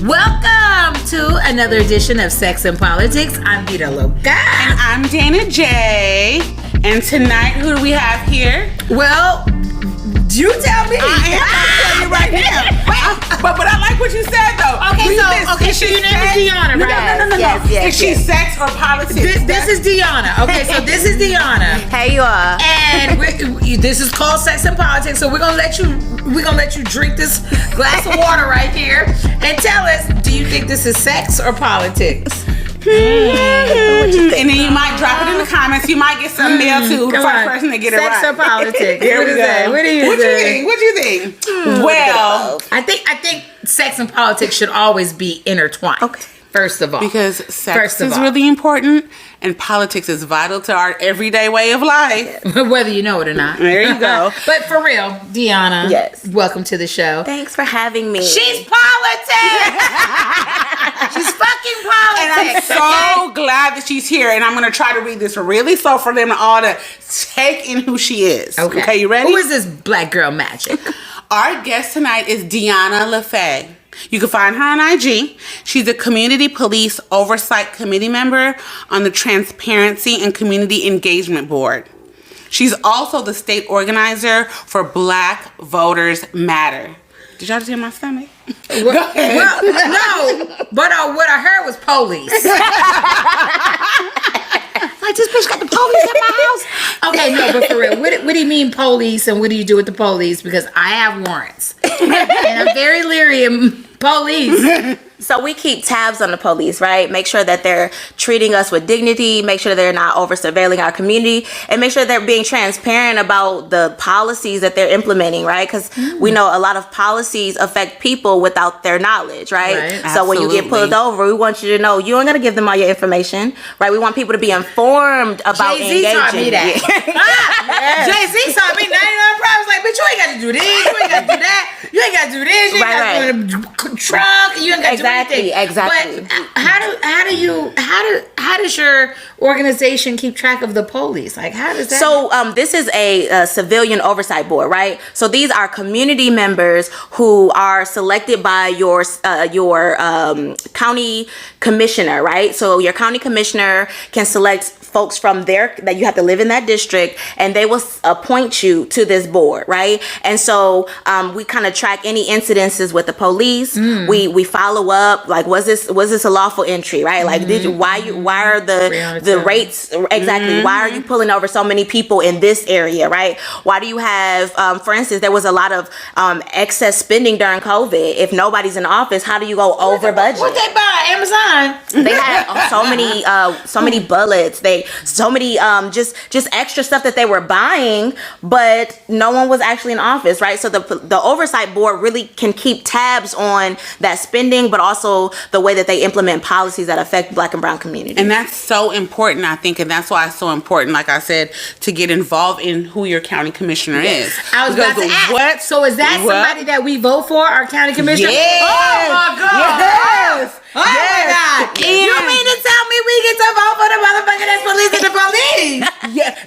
Welcome to another edition of Sex and Politics. I'm Dionna LaFay. And I'm Dana J. And tonight, who do we have here? Well, you tell me. I am going to tell you right now. But I like what you said, though. Okay, so your name is Dionna, right? No. Yes, is she sex or politics? This is Dionna. Okay, so this is Dionna. Hey, you all. And this is called Sex and Politics. So we're gonna let you drink this glass of water right here and tell us, do you think this is sex or politics? And then you might drop it in the comments. You might get some mail too. The first person to get it right. Sex or politics? Here we go. What do you think? What do you think? Well, I think sex and politics should always be intertwined. Okay. First of all, because sex is really important and politics is vital to our everyday way of life. Whether you know it or not. There you go. But for real, Dionna. Yes. Welcome to the show. Thanks for having me. She's politics. She's fucking politics. And I'm so glad that she's here. And I'm going to try to read this really slow for them all to take in who she is. Okay, you ready? Who is this black girl magic? Our guest tonight is Dionna LaFay. You can find her on IG. She's a Community Police Oversight Committee member on the Transparency and Community Engagement Board. She's also the state organizer for Black Voters Matter. Did y'all just hear my stomach? Well, no, but what I heard was police. Like, this bitch got the police at my house. Okay, no, but for real, what do you mean police, and what do you do with the police? Because I have warrants, and I'm very leery of police. So we keep tabs on the police, right? Make sure that they're treating us with dignity, make sure they're not over surveilling our community, and make sure they're being transparent about the policies that they're implementing, right? Because we know a lot of policies affect people without their knowledge, right? So when you get pulled over, we want you to know you ain't gonna give them all your information, right? We want people to be informed about Jay-Z engaging. taught me that. Jay-Z taught me 99 problems. Like, bitch, you ain't got to do this, you ain't got to do that, you ain't got to do this, you ain't got to do the trunk, you ain't got to do anything. Exactly. But how does your organization keep track of the police? Like, how does that? So this is a civilian oversight board, right? So these are community members who are selected by your county commissioner, right? So your county commissioner can select folks from there that you have to live in that district, and they will appoint you to this board, right? And so we kind of track any incidences with the police. We follow up, like, was this a lawful entry, right? Like, why are the rates exactly? Why are you pulling over so many people in this area, right? Why do you have, for instance, there was a lot of excess spending during COVID. If nobody's in office, how do you go over budget? What they buy? Amazon. They had so many bullets. So many just extra stuff that they were buying, but no one was actually in office, right? So the oversight board really can keep tabs on that spending, but also the way that they implement policies that affect Black and brown communities. And that's so important, I think, and that's why it's so important, like I said, to get involved in who your county commissioner is. I was about to ask. What? So is that somebody that we vote for, our county commissioner? Yes. Oh my God! Yes. Oh my God! You mean to tell me we get to vote for the motherfucker that's policing the police?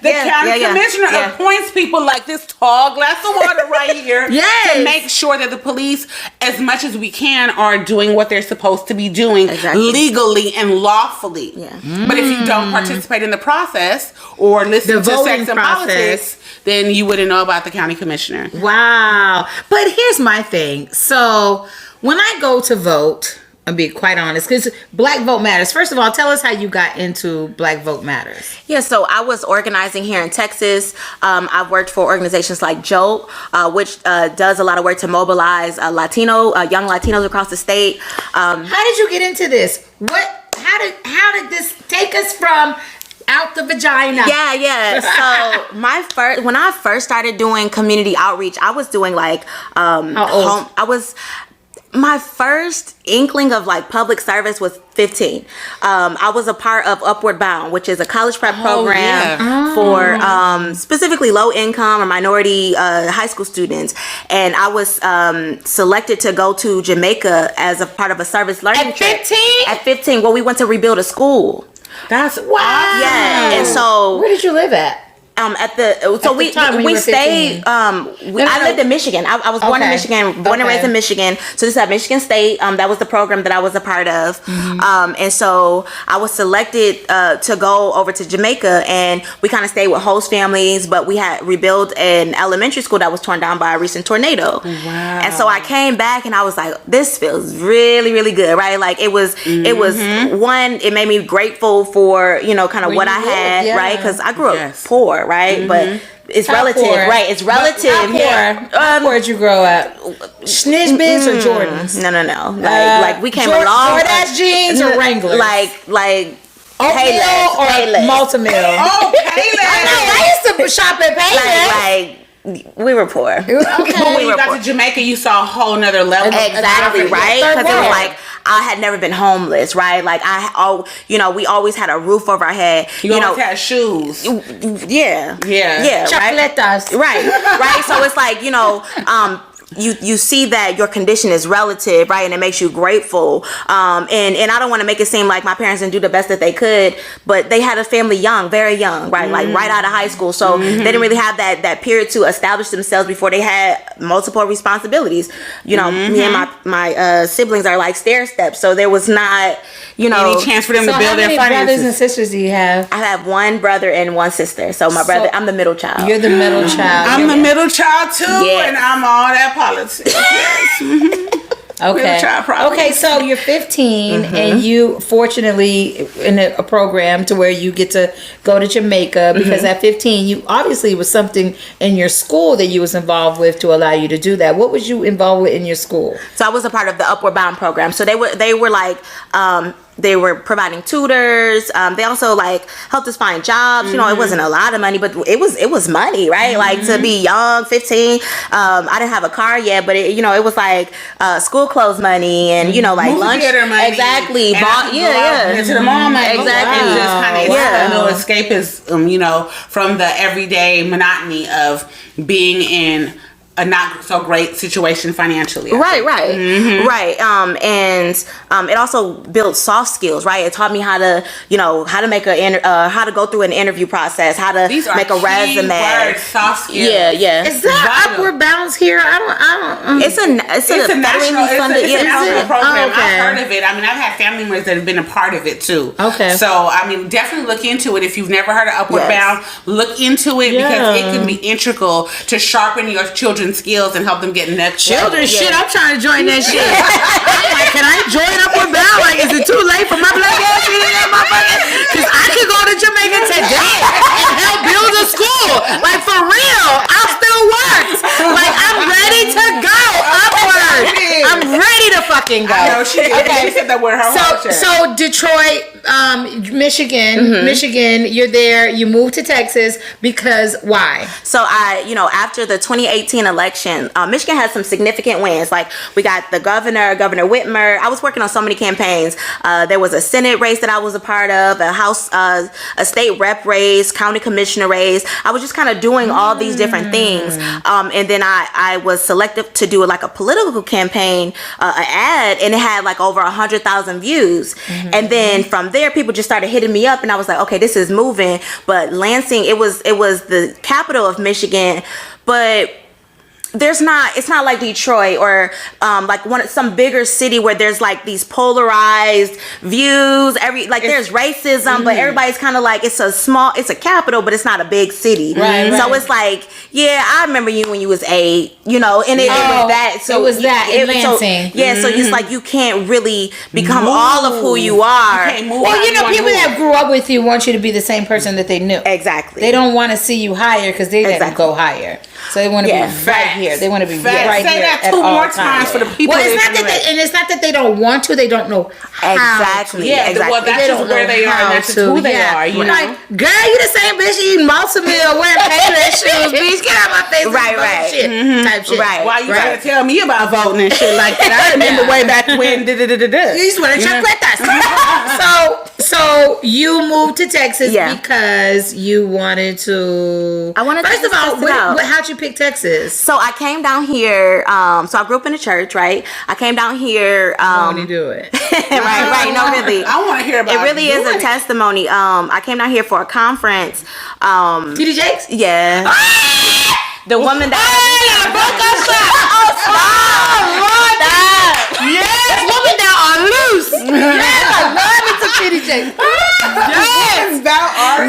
The county commissioner appoints people like this tall glass of water right here to make sure that the police, as much as we can, are doing what they're supposed to be doing legally and lawfully. But if you don't participate in the process or listen to Sex and Politics, then you wouldn't know about the county commissioner. Wow. But here's my thing. So when I go to vote, I'll be quite honest, because Black Vote Matters. First of all, tell us how you got into Black Vote Matters. Yeah, so I was organizing here in Texas. I've worked for organizations like JOLT, which does a lot of work to mobilize young Latinos across the state. How did you get into this? How did this take us from out the vagina? Yeah. So when I first started doing community outreach, I was doing like how old? My first inkling of like public service was 15. I was a part of Upward Bound, which is a college prep program for specifically low income or minority high school students. And I was selected to go to Jamaica as a part of a service learning trip. At 15? At 15. Well, we went to rebuild a school. That's wow. Yeah. And so where did you live at? we stayed. I lived in Michigan. I was born in Michigan, born and raised in Michigan. So this is at Michigan State. That was the program that I was a part of. And so I was selected to go over to Jamaica, and we kind of stayed with host families. But we had rebuilt an elementary school that was torn down by a recent tornado. Wow! And so I came back, and I was like, this feels really, really good, right? Like it was one. It made me grateful for kind of what I had, right? Because I grew up poor, right? But it's relative, right? It's relative. How poor did you grow up? Snitch or Jordans? No. Like we came along. Jordache jeans or Wranglers? Like Payless or Multi-Mill? Oh, Payless. I used to shop at Payless. We were poor. Okay. But when you got to Jamaica, you saw a whole nother level. Exactly, right? Because it was like, I had never been homeless, right? Like we always had a roof over our head. You always had shoes. Yeah. Chocolatas. Right. So it's like, you see that your condition is relative, right? And it makes you grateful. And I don't want to make it seem like my parents didn't do the best that they could, but they had a family young, very young, right? Like right out of high school. So they didn't really have that period to establish themselves before they had multiple responsibilities. Me and my siblings are like stair steps. So there was not, any chance for them to build their finances. How many brothers and sisters do you have? I have one brother and one sister. So my brother, I'm the middle child. You're the middle child. I'm the middle child too, and I'm all that politics. Yes. Okay, so you're 15 and you fortunately in a program to where you get to go to Jamaica because at 15 you obviously was something in your school that you was involved with to allow you to do that. What was you involved with in your school? So I was a part of the Upward Bound program. So they were like they were providing tutors. They also like helped us find jobs. It wasn't a lot of money, but it was money, right? Like to be young, 15. I didn't have a car yet, but it was like school clothes money and like movie lunch money. Exactly. To the mall money. Exactly. Just kind of escapism, from the everyday monotony of being in a not so great situation financially. Right. And it also built soft skills, right? It taught me how to, how to make how to go through an interview process, how to make a resume. Words, soft skills. Yeah. Is that Upward Bounds here? I don't. It's a national funded. It's a national program. Okay. I've heard of it. I mean, I've had family members that have been a part of it too. Okay. So definitely look into it if you've never heard of Upward Bound. Look into it because it can be integral to sharpen your children's skills and help them get next level. Shit, I'm trying to join that shit. I'm like, can I join Upward Bound? Like, is it too late for my black ass to do that, motherfucker? Because I could go to Jamaica today and help build a school. Like, for real, I'll still work. Like, I'm ready to go upward. I'm ready to fucking go. I know she said that word. So Detroit, Michigan, you're there. You moved to Texas because why? So after the 2018 election, Michigan had some significant wins. Like we got the Governor Whitmer. I was working on so many campaigns. There was a Senate race that I was a part of, a state rep race, county commissioner race. I was just kind of doing all these different things. And then I was selected to do like a political campaign, an ad, and it had like over 100,000 views. And then from there, people just started hitting me up, and I was like, okay, this is moving. But Lansing, it was the capital of Michigan, but it's not like Detroit or like some bigger city where there's like these polarized views. There's racism, but everybody's kind of like it's a capital, but it's not a big city. Right. So it's like, I remember you when you was 8, and it was that. So it was that in Lansing. So it's like you can't really become all of who you are. Well, people that grew up with you want you to be the same person that they knew. Exactly. They don't want to see you higher because they didn't go higher. So they want to be right here. They want to be right Say here. Say that 2 more times for the people. Well, it's not that they don't want to. They don't know how. Exactly. Well, that's just where they are. And that's just who they are. Like, girl, you the same bitch eating Multi-Mill wearing Payless shoes. Bitch, get out my face. Right. Type shit. Right. Why you gotta tell me about voting and shit like that? I remember way back when. You just want to chocolate us. So you moved to Texas because you wanted to. I wanted. First of all, how'd you pick Texas? So I came down here. So I grew up in the church, right? I came down here. I want to do it. right. No, really. I want to hear about it. It really is a testimony. I came down here for a conference. TD Jakes? Yeah. The woman that broke us up. Yes, women now are loose. Yes, I love it to TD Jakes. Yes, thou art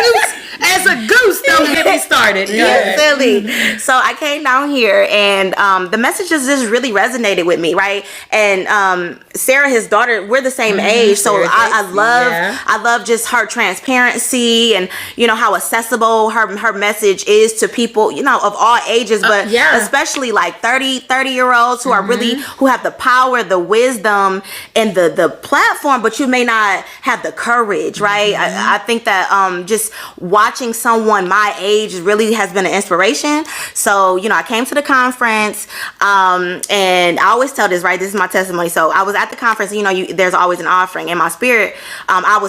loose. As a goose, don't get me started. Yeah, silly. So I came down here, and the messages just really resonated with me, right? And Sarah, his daughter, we're the same age, so I love just her transparency and how accessible her message is to people, of all ages, but especially like 30-year-olds who are really who have the power, the wisdom, and the platform, but you may not have the courage, right? I think that just watching someone my age really has been an inspiration. So, I came to the conference, and I always tell this, right? This is my testimony. So I was at the conference, there's always an offering. In my spirit, I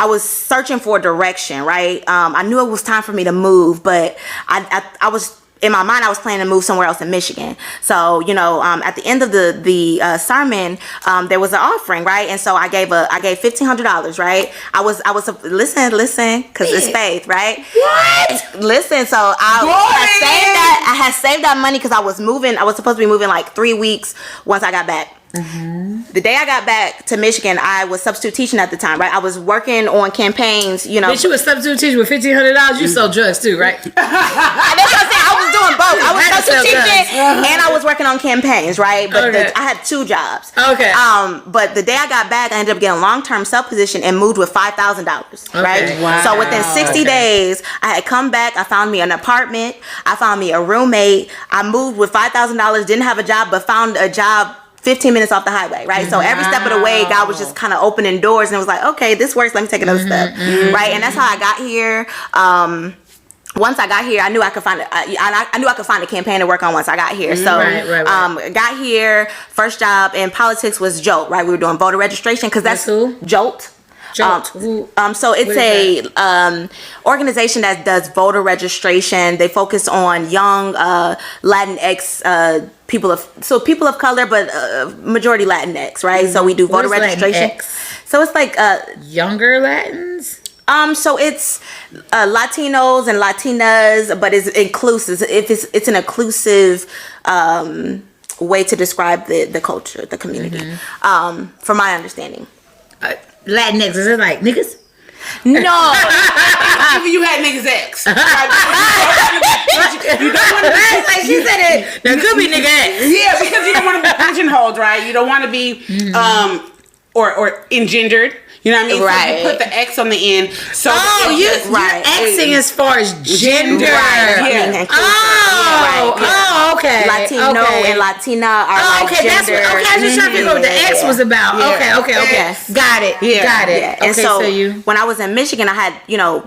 was searching for direction, right? I knew it was time for me to move, but I was, in my mind, I was planning to move somewhere else in Michigan. So, at the end of the sermon, there was an offering, right? And so I gave $1,500, right? I was listen, because it's faith, right? What? Listen, so I had saved that money because I was supposed to be moving like 3 weeks once I got back. The day I got back to Michigan, I was substitute teaching at the time, right? I was working on campaigns, Bitch, you was substitute teaching with $1,500. You sold drugs too, right? That's what I'm saying. I was doing both. I was substitute teaching and I was working on campaigns, right? But I had 2 jobs. Okay. But the day I got back, I ended up getting a long-term self-position and moved with $5,000, right? Wow. So within 60 days, I had come back. I found me an apartment. I found me a roommate. I moved with $5,000, didn't have a job, but found a job 15 minutes off the highway, right? So every step of the way, God was just kind of opening doors, and it was like, okay, this works. Let me take another step, right? And that's how I got here. Once I got here, I knew I could find I knew I could find a campaign to work on once I got here. So, got here. First job in politics was Jolt, right? We were doing voter registration because that's who? Jolt. So it's a organization that does voter registration. They focus on young Latinx people of color, but majority Latinx, right? So we do voter registration. Latinx? So it's like younger Latins. So it's Latinos and Latinas, but it's inclusive. It's an inclusive way to describe the culture, the community, from my understanding. Latinx, is it like niggas? No. If you had niggas X. You don't want to be like she said it. There could be nigga X. Yeah, because you don't want to be pigeonholed, right? You don't want to be or engendered. You know what I mean? Right. So you put the X on the end. So you're Xing as far as gender. Right. Yeah. Okay. Latino and Latina are like gender. That's what I was trying to figure out what the X was about. Yeah. Okay. Yes. Got it. Yeah. Got it. Yeah. Okay, and so when I was in Michigan, I had,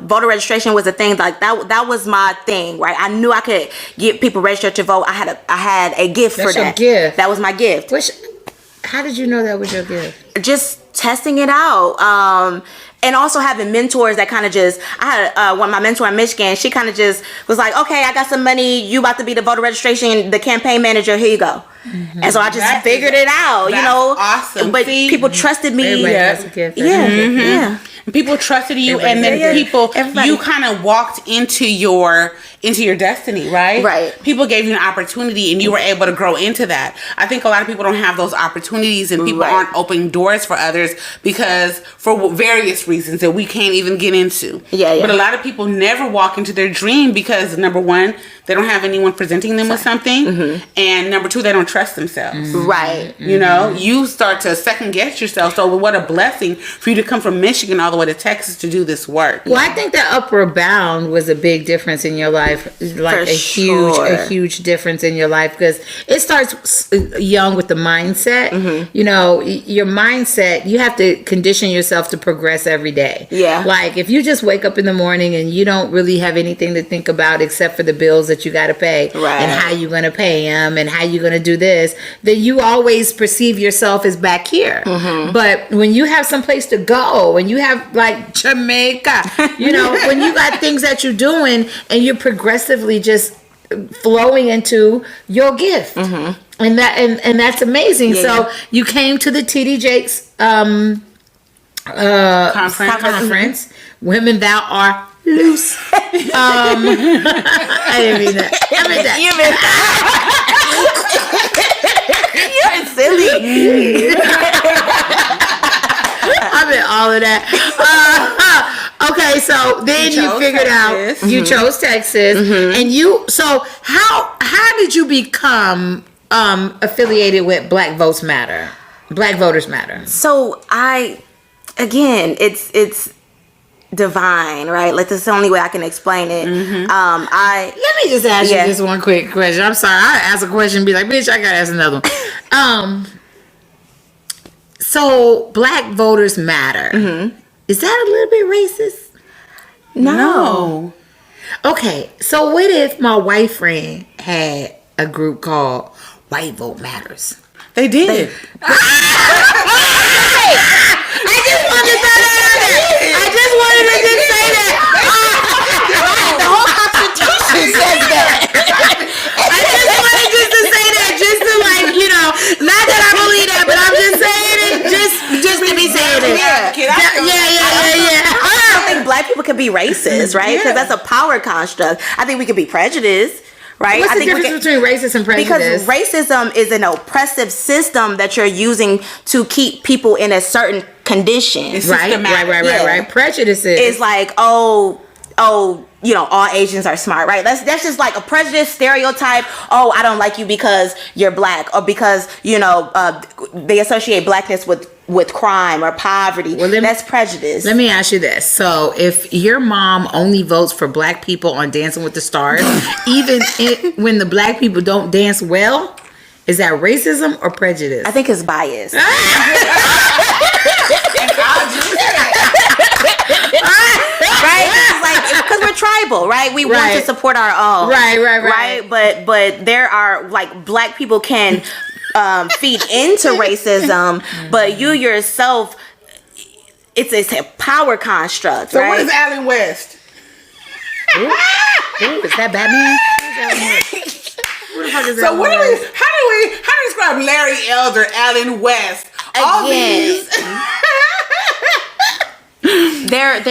voter registration was a thing. Like that was my thing, right? I knew I could get people registered to vote. I had a gift for that. Gift. That was my gift. How did you know that was your gift? Just testing it out. And also having mentors that kind of I had my mentor in Michigan, she kind of just was like, okay, I got some money. You about to be the voter registration, the campaign manager. Here you go. And so I just figured it out, Awesome. But people trusted me. Everybody has a gift. Yeah. People trusted you, and then you kind of walked into your destiny, right? Right. People gave you an opportunity, and you were able to grow into that. I think a lot of people don't have those opportunities, and people aren't opening doors for others because for various reasons that we can't even get into. Yeah. But a lot of people never walk into their dream because number one, they don't have anyone presenting them with something, and number two, they don't trust themselves. Right. You start to second guess yourself. So what a blessing for you to come from Michigan all the way what it takes to do this work. Well, I think that upper bound was a big difference in your life, like a huge difference in your life, because it starts young with the mindset. You know, your mindset, you have to condition yourself to progress every day. Yeah. Like if you just wake up in the morning and you don't really have anything to think about except for the bills that you got to pay, and how you're going to pay them and how you're going to do this, then you always perceive yourself as back here. But when you have some place to go and you have like Jamaica, you know, when you got things that you're doing and you're progressively just flowing into your gift. And that's amazing. So you came to the TD Jakes conference. Women, thou are loose. I didn't mean that. I meant that. You're silly. I meant all of that. Okay, so then you figured Texas. Out you chose Texas, and you. So how did you become affiliated with Black Voters Matter? So it's divine, right? Like, that's the only way I can explain it. Let me just ask you this one quick question. I'm sorry, I ask a question and be like, bitch, I gotta ask another one. So Black Voters Matter, is that a little bit racist? No. Okay, so what if my white friend had a group called White Vote Matters? They did. I just wanted to say that. The whole Constitution says that. I just wanted to say that, just to, like, you know, not that I believe that, but I'm just saying it, just to be saying it. Yeah. I don't think Black people can be racist, right? Because that's a power construct. I think we can be prejudiced. Right? What's the difference between racist and prejudice? Because racism is an oppressive system that you're using to keep people in a certain condition. Right. Prejudice is like, oh, you know, all Asians are smart, right? That's just like a prejudice stereotype. Oh, I don't like you because you're Black, or because, you know, they associate Blackness with crime or poverty. Well, that's prejudice. Let me ask you this. So if your mom only votes for Black people on Dancing with the Stars, even when the Black people don't dance well, is that racism or prejudice? I think it's bias. Because we're tribal, right? We want to support our own. Right. But there are, like, Black people can feed into racism, but you yourself, it's a power construct, so right? what is Alan West? Ooh, is that Batman? Who the fuck is that? So how do we describe Larry Elder, Alan West? All these. They're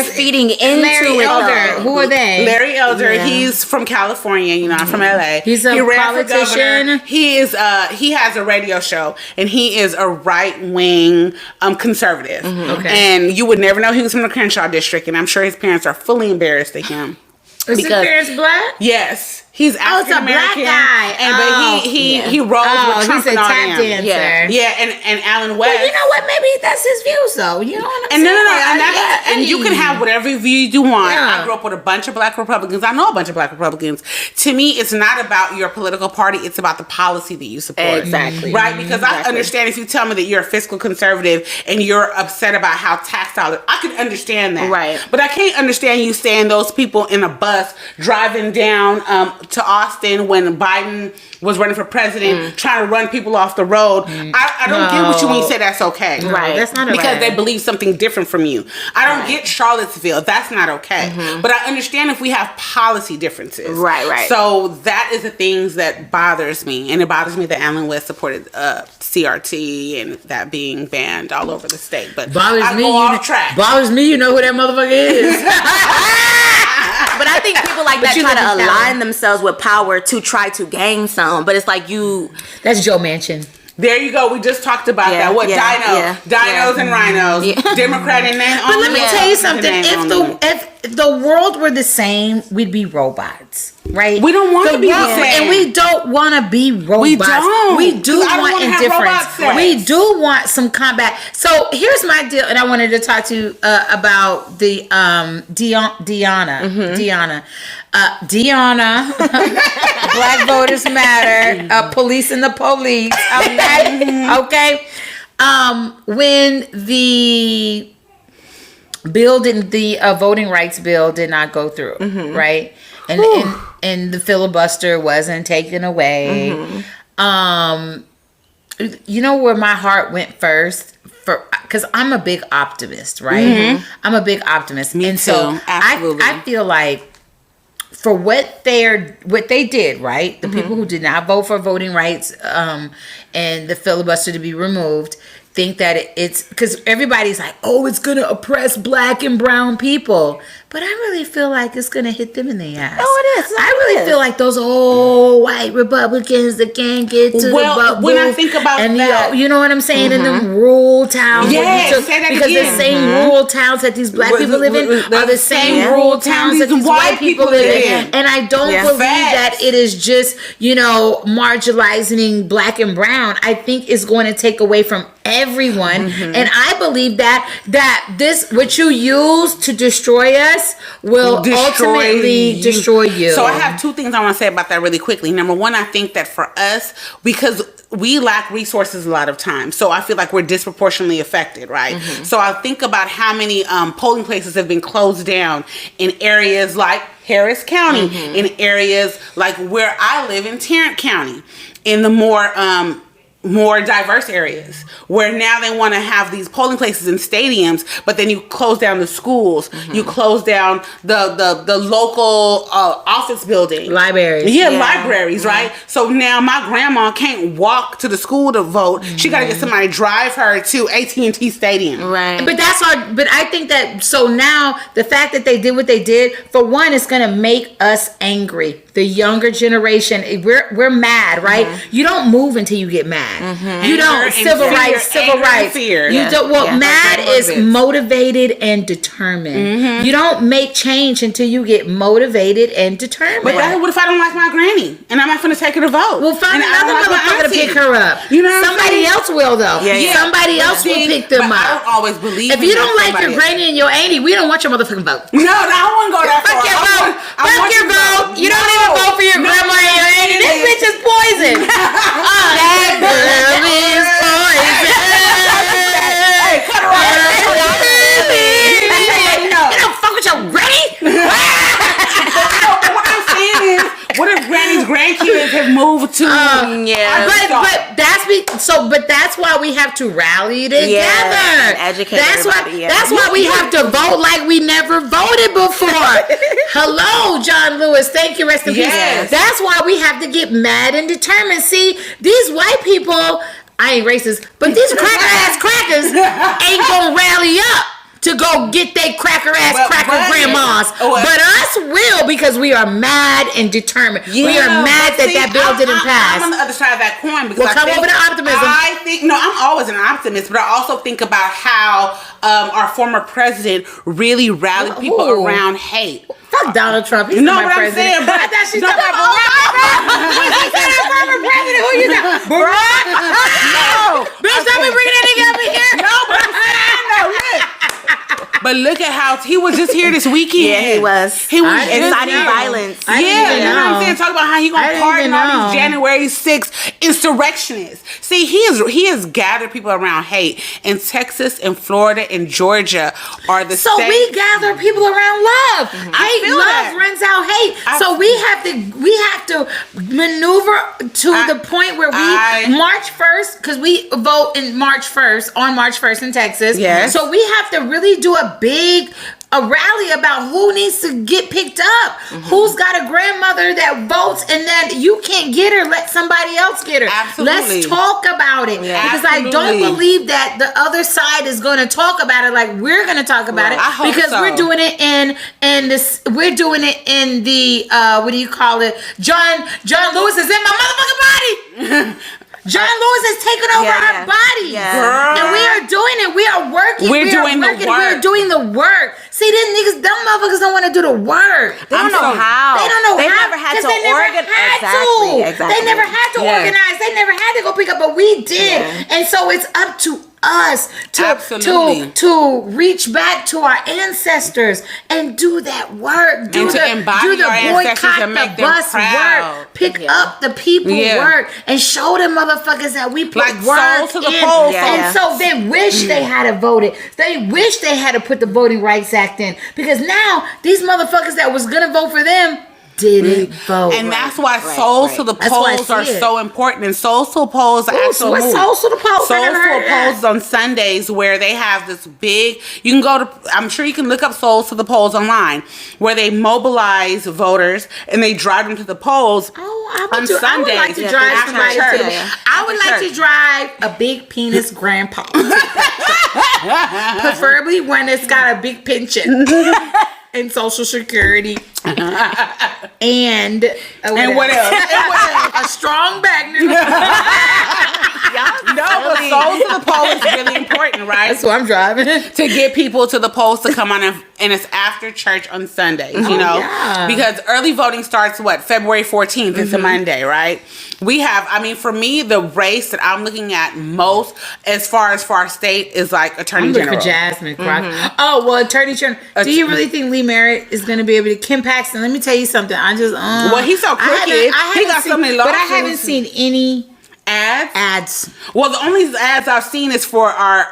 feeding into Larry Elder. Who are they? Larry Elder. He's from California. You know, I'm from LA. He's a politician. He has a radio show, and he is a right wing conservative. Okay. And you would never know he was from the Crenshaw district, and I'm sure his parents are fully embarrassed at him. Is his parents Black? Yes. He's African American. It's a Black guy. But he rolls with Trump he's and a all tap them. dancer. Yeah, and Alan West. Well, you know what? Maybe that's his views, though. You know what I'm saying? And you can have whatever view you want. Yeah. I grew up with a bunch of Black Republicans. I know a bunch of Black Republicans. To me, it's not about your political party. It's about the policy that you support. Exactly. Right? Because I understand if you tell me that you're a fiscal conservative and you're upset about how tax dollars, I could understand that. Right. But I can't understand you saying those people in a bus driving down to Austin when Biden was running for president, trying to run people off the road. I don't get what you mean you say that's okay. Right. That's not because they believe something different from you. I don't get Charlottesville. That's not okay. But I understand if we have policy differences. Right. So that is the things that bothers me. And it bothers me that Alan West supported CRT and that being banned all over the state. But bothers I me, go off track. Bothers me, you know who that motherfucker is. But I think people like that try to align themselves with power to try to gain some. But it's like you... That's Joe Manchin. There you go. We just talked about that. What dinos and rhinos, Democrat and then. But let me tell you something. If the world were the same, we'd be robots, right? We don't want to be the same, and we don't want to be robots. We don't. We do want indifference. We do want some combat. So here's my deal, and I wanted to talk to you about the Dionna. Black Voters Matter, policing the police. Okay. When the bill didn't, the voting rights bill did not go through, right? And the filibuster wasn't taken away. You know where my heart went first? Because I'm a big optimist, right? I'm a big optimist. Me too. So absolutely. I feel like for what they did, right? The people who did not vote for voting rights and the filibuster to be removed think that it's because everybody's like, oh, it's going to oppress black and brown people. But I really feel like it's going to hit them in the ass. Oh, it is. I really feel like those old white Republicans that can't get to the bubble. When I think about that. You know what I'm saying? In the rural towns. Yes, say that because again. the same rural towns that these black people live in are the same rural towns that these white people live in. And I don't believe that it is just, marginalizing black and brown. I think it's going to take away from everyone. And I believe that this, what you use to destroy us, will ultimately destroy you. So I have two things I want to say about that really quickly. Number one, I think that for us, because we lack resources a lot of times, so I feel like we're disproportionately affected, right? So I think about how many polling places have been closed down in areas like Harris County, in areas like where I live in Tarrant County, in the more diverse areas where now they want to have these polling places in stadiums, but then you close down the schools, you close down the local office building, libraries, libraries, right? So now my grandma can't walk to the school to vote. She got to get somebody to drive her to AT&T Stadium, right? But but I think that so now the fact that they did what they did, for one, it's going to make us angry. The younger generation, we're mad, right? You don't move until you get mad. You don't civil rights. Fear. You don't. Mad is motivated and determined. You don't make change until you get motivated and determined. But what if I don't like my granny and I'm not going to take her to vote? Well, find another motherfucker to pick her up. Somebody else will though. Somebody else will pick them up. I don't always believe. If you don't like your granny and your auntie, we don't want your motherfucking vote. No, I wouldn't go that far. Fuck your vote. Fuck your vote. You don't even vote for your grandma and your auntie. This bitch is poison. That girl is poison. Hey, cut her off. You don't fuck with your granny? But what I'm saying is, what if Granny's grandkids have moved to? But that's why we have to rally together. And educate everybody. That's why we have to vote like we never voted before. Hello, John Lewis. Thank you. Rest in peace. That's why we have to get mad and determined. See, these white people, I ain't racist, but these cracker ass crackers ain't gonna rally up to go get they cracker grandmas. But us will, because we are mad and determined. We are mad that bill didn't pass. I'm on the other side of that coin because come over to optimism. I'm always an optimist, but I also think about how our former president really rallied people around hate. Fuck Donald Trump. He's not my president. Saying, but I thought she's talking about former president. Who you know? Barack? No. Bitch, don't be bringing that nigga up in here. No, but I'm saying, look. But look at how he was just here this weekend. Yeah, he was. He was inciting violence. You know what I'm saying? Talk about how he gonna pardon all these January 6th insurrectionists. See, he has gathered people around hate. In Texas and Florida and Georgia are the so states. We gather people around love. Love runs out hate. So we have to maneuver to the point where we March 1st, because we vote in March 1st in Texas. Yes. So we have to really do a rally about who needs to get picked up. Who's got a grandmother that votes and then you can't get her, let somebody else get her. Absolutely. Let's talk about it. Because I don't believe that the other side is going to talk about it like we're going to talk about it. Because we're doing it in the what do you call it? John Lewis is in my motherfucking body. John Lewis has taken over our bodies. Girl. And we are doing it. We are working. We're doing the work. We're doing the work. See, these niggas, them motherfuckers don't want to do the work. They don't know how. They don't know they how. Never had to organize. Exactly. They never had to organize. They never had to go pick up, but we did. And so it's up to us to reach back to our ancestors and do that work. Do to embody our ancestors and make them proud. Work. Pick up the people work and show them motherfuckers that we put work soul to the in. polls. And so they wish they had voted. They wish they had to put the Voting Rights Act in, because now these motherfuckers that was gonna vote for them didn't vote. And that's why Souls to the Polls are so important. And Souls to the Polls are actual what's Souls to the Polls? Souls to the Polls on Sundays, where they have this big, you can go to, I'm sure you can look up Souls to the Polls online, where they mobilize voters and they drive them to the polls on Sundays. I would like to drive somebody to the, I would like to drive a big penis grandpa. Preferably one that's got a big pension. And Social Security, and what else? A strong back. But Souls to the Polls is really important, right? That's what I'm driving. To get people to the polls to come on, and it's after church on Sundays, you know? Yeah. Because early voting starts, February 14th? It's a Monday, right? We have, for me, the race that I'm looking at most, as far as for our state, is like Attorney General. For Jasmine Crockett. Oh, well, Attorney General. Do you really think Lee Merritt is going to be able to? Kim Paxton, let me tell you something. I just, well, he's so crooked. He got so many lawsuits. But I haven't seen any ads. Well, the only ads I've seen is for our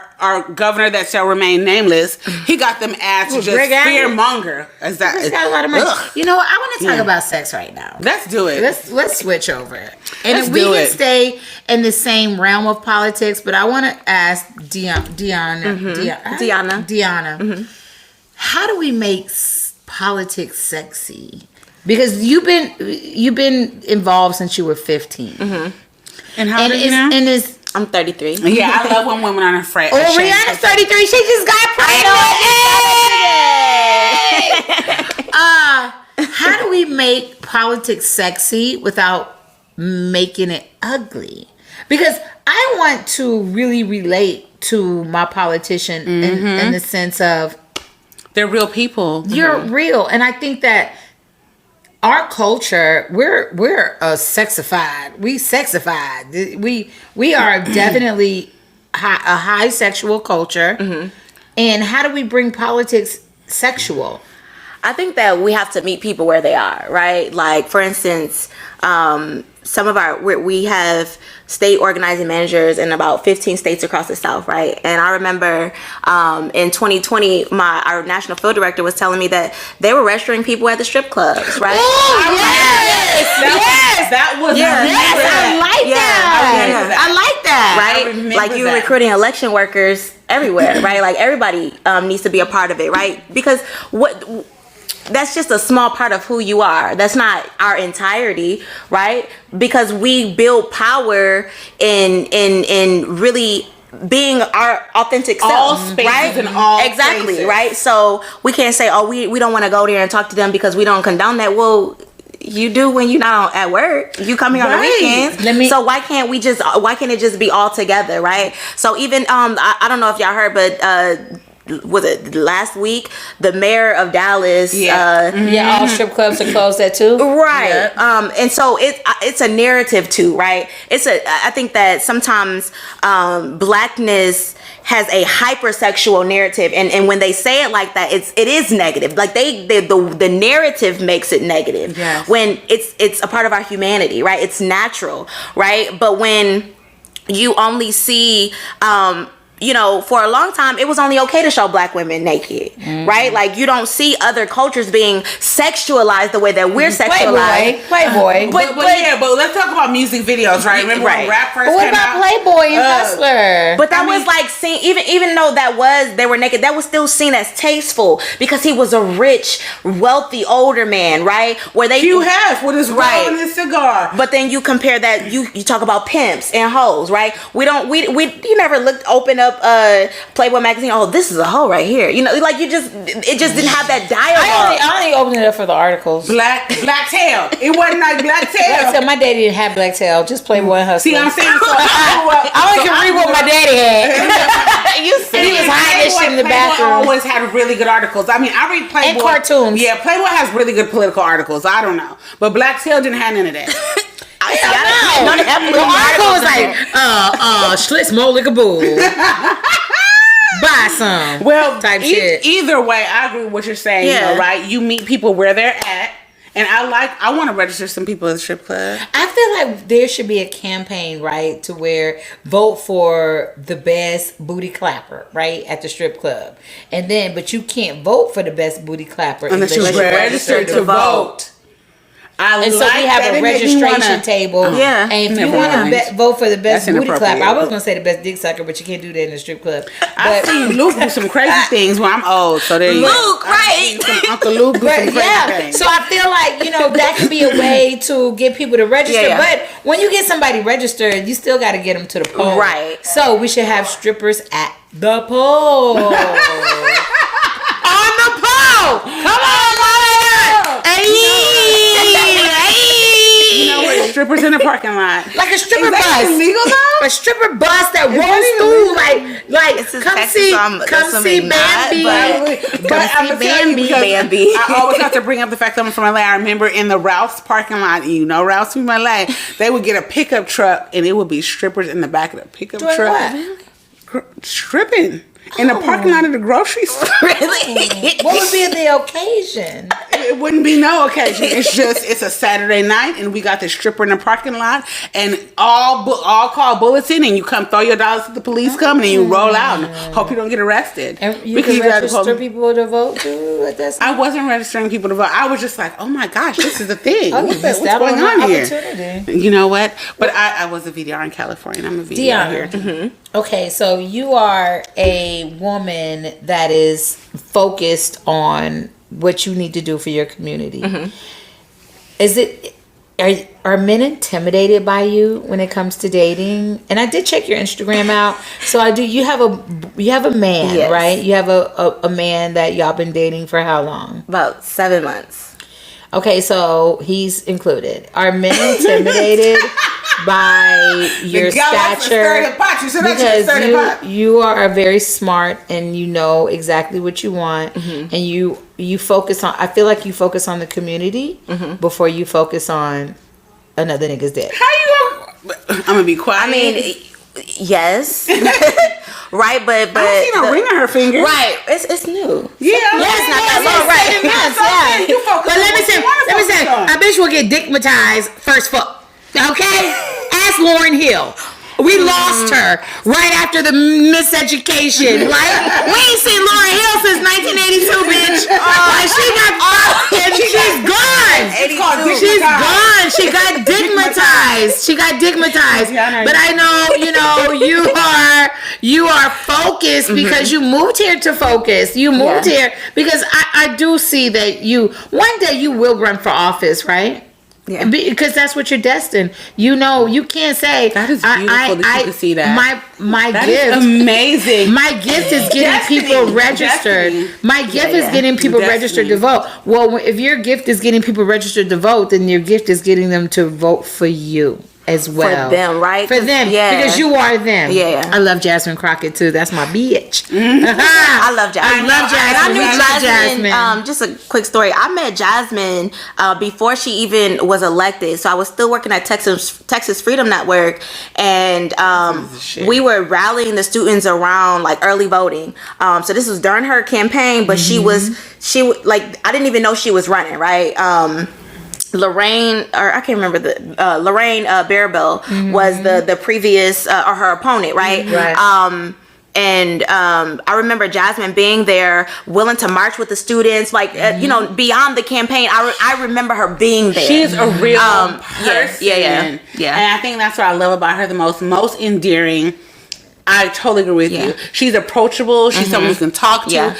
governor that shall remain nameless. He got them ads to just fearmonger. He's got a lot of money. You know what? I want to talk about sex right now. Let's do it. Let's switch over. And if we can stay in the same realm of politics, but I want to ask Dionna. How do we make politics sexy? Because you've been involved since you were 15. And how old are you now? I'm 33. Yeah, I love when women aren't afraid. Oh, Rihanna's 33. She just got pregnant. How do we make politics sexy without making it ugly? Because I want to really relate to my politician in the sense of they're real people. You're real, and I think that our culture, we're sexified. We sexified. We are definitely a high sexual culture. And how do we bring politics sexual? I think that we have to meet people where they are, right? Like, for instance, some of we have state organizing managers in about 15 states across the South, right? And I remember in 2020, our national field director was telling me that they were registering people at the strip clubs, right? Oh, yes! That was I like that. I like that. Right? Like, you recruiting election workers everywhere, right? Like, everybody needs to be a part of it, right? Because that's just a small part of who you are. That's not our entirety, right? Because we build power in really being our authentic self, all spaces, right? And all exactly, places. Right? So we can't say, oh, we don't want to go there and talk to them because we don't condone that. Well, you do when you're not at work. You come here on the weekends. So why can't it just be all together, right? So even I don't know if y'all heard, but was it last week, the mayor of Dallas all strip clubs are closed at 2, right? And so it's a narrative too, right? I think that sometimes blackness has a hypersexual narrative, and when they say it like that, it is negative. Like the narrative makes it negative when it's a part of our humanity, right? It's natural, right? But when you only see for a long time, it was only okay to show black women naked, right? Like, you don't see other cultures being sexualized the way that we're sexualized. Playboy. But let's talk about music videos, right? Remember when rap first came out? What about Playboy and Hustler? But that was like seen, even though they were naked, that was still seen as tasteful because he was a rich, wealthy, older man, right? Where Hugh Hef with his roll and his cigar. But then you compare that, you talk about pimps and hoes, right? You never open up Playboy magazine. Oh, this is a hoe right here. Like it just didn't have that dialogue. I only opened it up for the articles. Black tail. It wasn't like black tail. Black tail. My daddy didn't have black tail. Just Playboy and Hustler. See, I'm saying. So I only can read what my daddy had. You see, he was hiding this shit in the bathroom. Playboy always had really good articles. I mean, I read Playboy and cartoons. Yeah, Playboy has really good political articles. I don't know, but Black Tail didn't have none of that. The article was like, Schlitz Molikaboo. Buy some. Well, type shit. Either way, I agree with what you're saying. Yeah. You know, right? You meet people where they're at. And I want to register some people at the strip club. I feel like there should be a campaign, right, to where vote for the best booty clapper, right, at the strip club. And then, but you can't vote for the best booty clapper unless you're registered to vote. And so we have a registration table. Yeah. And if you want to vote for the best booty clapper, I was going to say the best dick sucker, but you can't do that in the strip club. I've seen Luke do some crazy things when I'm old. So there you go. Luke, right? Uncle Luke do some crazy things. So I feel like, that could be a way to get people to register. Yeah. But when you get somebody registered, you still got to get them to the pole. Right. So we should have strippers at the pole. On the pole. Come on, mama. Hey. Strippers in the parking lot, like a stripper bus. Illegal though? A stripper bus that rolls through, like come see Bambi. But I'm Bambi. I always have to bring up the fact that I'm from LA. I remember in the Ralph's parking lot, Ralph's from LA, they would get a pickup truck and it would be strippers in the back of the pickup truck. What? Stripping. In the parking lot of the grocery store. Really? What would be the occasion? It wouldn't be no occasion. It's a Saturday night and we got the stripper in the parking lot and all call bulletin and you come throw your dollars to the police come and you roll out and hope you don't get arrested. And you can register people to vote too at that time? I wasn't registering people to vote. I was just like, oh my gosh, this is the thing. What's going on here? You know what? But I was a VDR in California. I'm a VDR here. Mm-hmm. Okay, so you are a woman that is focused on what you need to do for your community. Mm-hmm. Are men intimidated by you when it comes to dating? And I did check your Instagram out. So I do. You have a man, yes. Right? You have a man that y'all been dating for how long? About 7 months. Okay, so he's included. Are men intimidated by your stature? Because you are very smart and you know exactly what you want, mm-hmm. and you focus on. I feel like you focus on the community mm-hmm. before you focus on another nigga's dick. How you gonna? I'm gonna be quiet. I mean, yes. Right, but I seen a ring on her finger. Right, it's new. Yeah, it's not that long. Right, but let me say, I bet you will get dickmatized first fuck. Okay, ask Lauryn Hill. We lost her right after the miseducation. Like, we ain't seen Lauryn Hill since 1982, bitch. Like, she got and she's gone. She's gone. She got digmatized. But I know, you are focused because you moved here to focus. You moved here because I do see that one day you will run for office, right? Yeah. Because that's what you're destined. You can't say that is beautiful that you can see that. My that gift is amazing. My gift is getting people registered. My gift is getting people registered to vote. Well, if your gift is getting people registered to vote, then your gift is getting them to vote for you as well. For them, right? For them, because you are them. Yeah. I love Jasmine Crockett too. That's my bitch. I love Jasmine. I knew Jasmine. Just a quick story. I met Jasmine before she even was elected. So I was still working at Texas Freedom Network, and we were rallying the students around like early voting. So this was during her campaign, but mm-hmm. I didn't even know she was running, right? Lorraine Bearbell mm-hmm. was the previous or her opponent, right? Right. I remember Jasmine being there, willing to march with the students, mm-hmm. Beyond the campaign. I remember her being there. She's a real person. Yeah. And I think that's what I love about her the most endearing. I totally agree with you. She's approachable. She's mm-hmm. someone you can talk to. Yeah.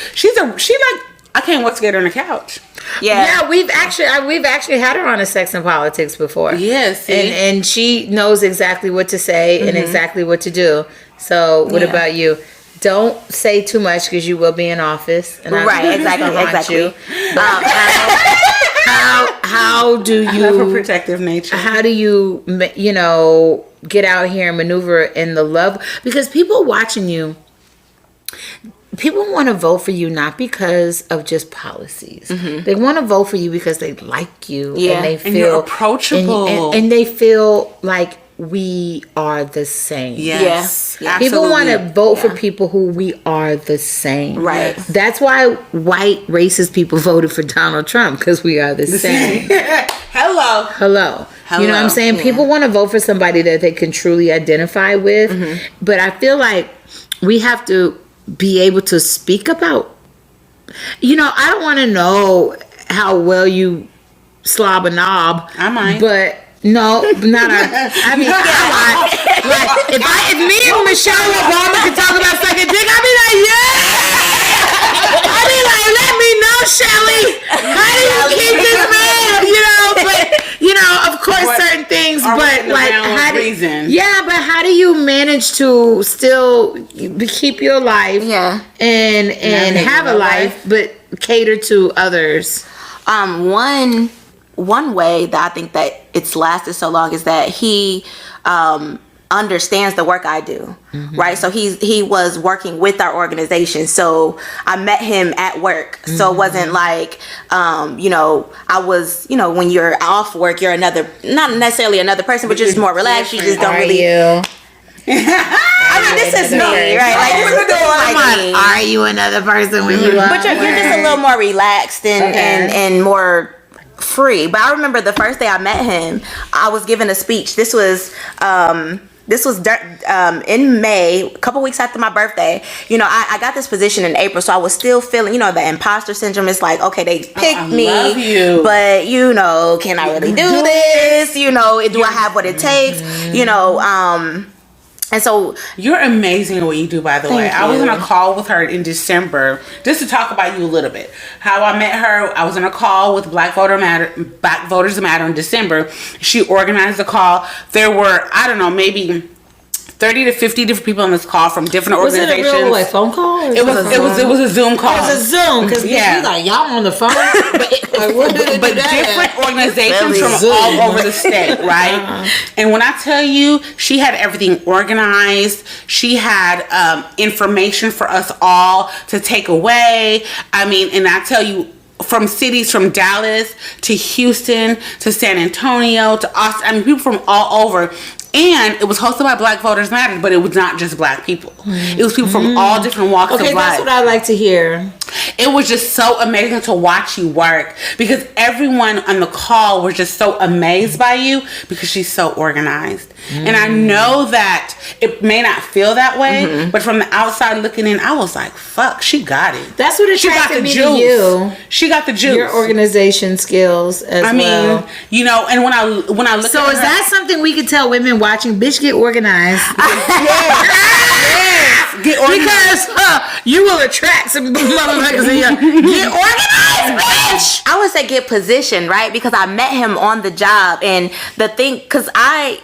I can't wait to get her on the couch. Yeah, we've actually had her on a Sex and Politics before. Yes, and she knows exactly what to say mm-hmm. and exactly what to do. So, what about you? don't say too much because you will be in office. And Exactly. You. How do you? I have a protective nature. How do you, get out here and maneuver in the love? Because people watching you, people want to vote for you not because of just policies. Mm-hmm. They want to vote for you because they like you. Yeah. And they feel and you're approachable. And they feel like we are the same. Yes. Yeah. People want to vote for people who we are the same. Right. That's why white racist people voted for Donald Trump, because we are the same. Hello. You know what I'm saying? Yeah. People want to vote for somebody that they can truly identify with. Mm-hmm. But I feel like we have to be able to speak about, I don't want to know how well you slob a knob. I might. But no, not I mean, if me and Michelle Obama could talk about sucking dick, I'd be like, yeah. I'd be like, let me know, Shelly. How do you keep this man? But of course, certain things. But like, how do you manage to still keep your life? Yeah. And have a life, but cater to others. One way that I think that it's lasted so long is that he understands the work I do, mm-hmm. right? So he was working with our organization. So I met him at work. Mm-hmm. So it wasn't like, I was, when you're off work, you're not necessarily another person, but you're just more relaxed. You just don't really. I mean, this is me, right? Like, this is doing me. Are you another person when you are? But you're just a little more relaxed and more free. But I remember the first day I met him, I was giving a speech. This was in May, a couple weeks after my birthday. I got this position in April, so I was still feeling, the imposter syndrome. It's like, okay, they picked me, but can I really do this? Do I have what it takes? And so you're amazing at what you do, by the way. I was on a call with her in December just to talk about you a little bit. How I met her, I was on a call with Black Voters Matter in December. She organized the call. There were, I don't know, maybe 30 to 50 different people on this call from different organizations. Was it a real phone call? It was a Zoom call. It was a Zoom because like y'all on the phone, but different organizations from all over the state, right? Uh-huh. And when I tell you, she had everything organized. She had information for us all to take away. I mean, and I tell you, from cities from Dallas to Houston to San Antonio to Austin. I mean, people from all over. And it was hosted by Black Voters Matter, but it was not just Black people. Mm-hmm. It was people from all different walks of life. Okay, that's what I like to hear. It was just so amazing to watch you work because everyone on the call was just so amazed by you because she's so organized. Mm-hmm. And I know that it may not feel that way, but from the outside looking in, I was like, fuck, she got it. That's what attracted me to you. She got the juice. Your organization skills as well. And when I look at her. So is that something we could tell women watching? Bitch, get organized. Yes. Get organized. Because you will attract some motherfuckers in here. Get organized, bitch. I would say get positioned, right? Because I met him on the job, and the thing, because I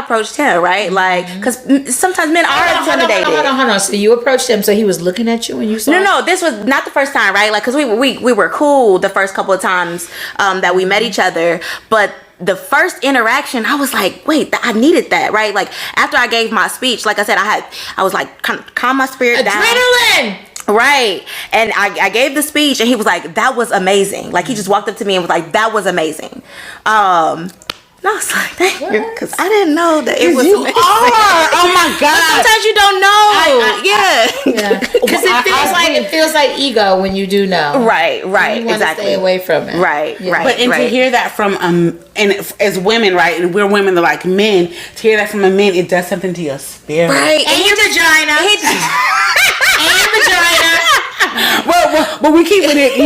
approached him, right? Like, because sometimes men are intimidated. Hold on. So you approached him, so he was looking at you when you saw him? No, this was not the first time, right? Like, because we were cool the first couple of times that we met each other, but the first interaction, I was like, wait, I needed that, right? Like, after I gave my speech, like I said, I was like, calm my spirit down. Adrenaline! Right. And I gave the speech, and he was like, that was amazing. Like, he just walked up to me and was like, that was amazing. And I was like, thank you, because I didn't know that it was you amazing. Oh my God. But sometimes you don't know. Because it feels like ego when you do know. Right, you want to stay away from it. Right. But to hear that from and as women, right, and we're women that like men, to hear that from a man, it does something to your spirit. Right. And your vagina. And vagina. But we keep it,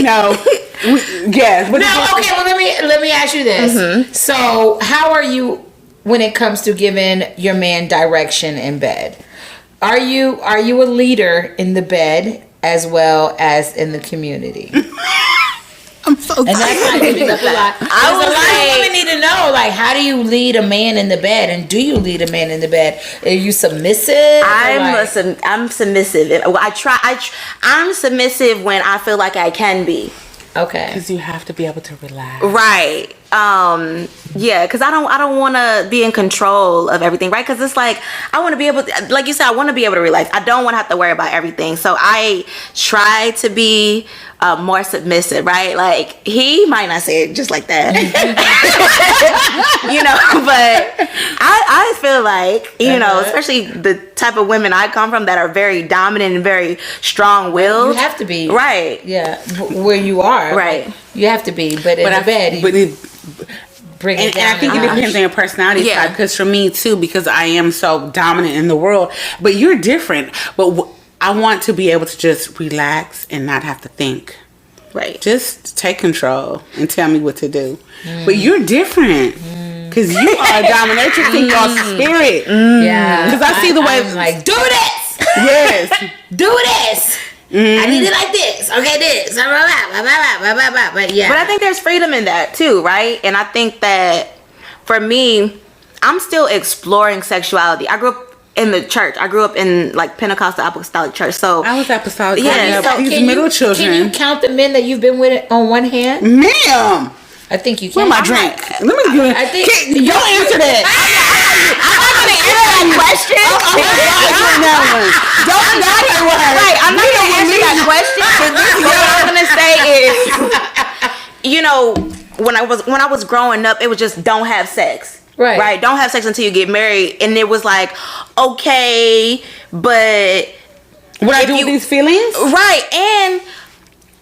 yes. But well, let me ask you this. Mm-hmm. So, how are you when it comes to giving your man direction in bed? Are you a leader in the bed as well as in the community? I'm so And that's not giving up a lot. A lot of women need to know, like, how do you lead a man in the bed, and do you lead a man in the bed? Are you submissive? I'm submissive. I'm submissive when I feel like I can be. Okay. Because you have to be able to relax. Right. Yeah, because I don't want to be in control of everything, right? Because it's like, I want to be able to, like you said, I want to be able to relax. I don't want to have to worry about everything. So I try to be more submissive, right? Like, he might not say it just like that. You know, but I feel like, you know, especially the type of women I come from that are very dominant and very strong-willed. You have to be. Right. Yeah. Where you are. Right. You have to be. But in the bed, bring it down. And I think it depends on your personality type. Because for me, too, because I am so dominant in the world. But you're different. But I want to be able to just relax and not have to think. Right. Just take control and tell me what to do. But you're different. Because you are a dominatrix in your spirit. Yeah. Because I see the way... I'm like, do this! Yes. Do this! I need it like this. Okay, this. But yeah. But I think there's freedom in that too, right? And I think that for me, I'm still exploring sexuality. I grew up in the church. I grew up in like Pentecostal Apostolic Church. So I was apostolic. Yeah. So these middle children. Can you count the men that you've been with on one hand? Ma'am. I think you can. Where's my drink? Let me get it. I think you answer that. I'm not gonna answer that question. Don't matter what. Right, I'm not gonna answer that question. What I'm gonna say is, you know, when I was growing up, it was just don't have sex. Right. Don't have sex until you get married, and it was like, okay, but what I do with these feelings? Right, and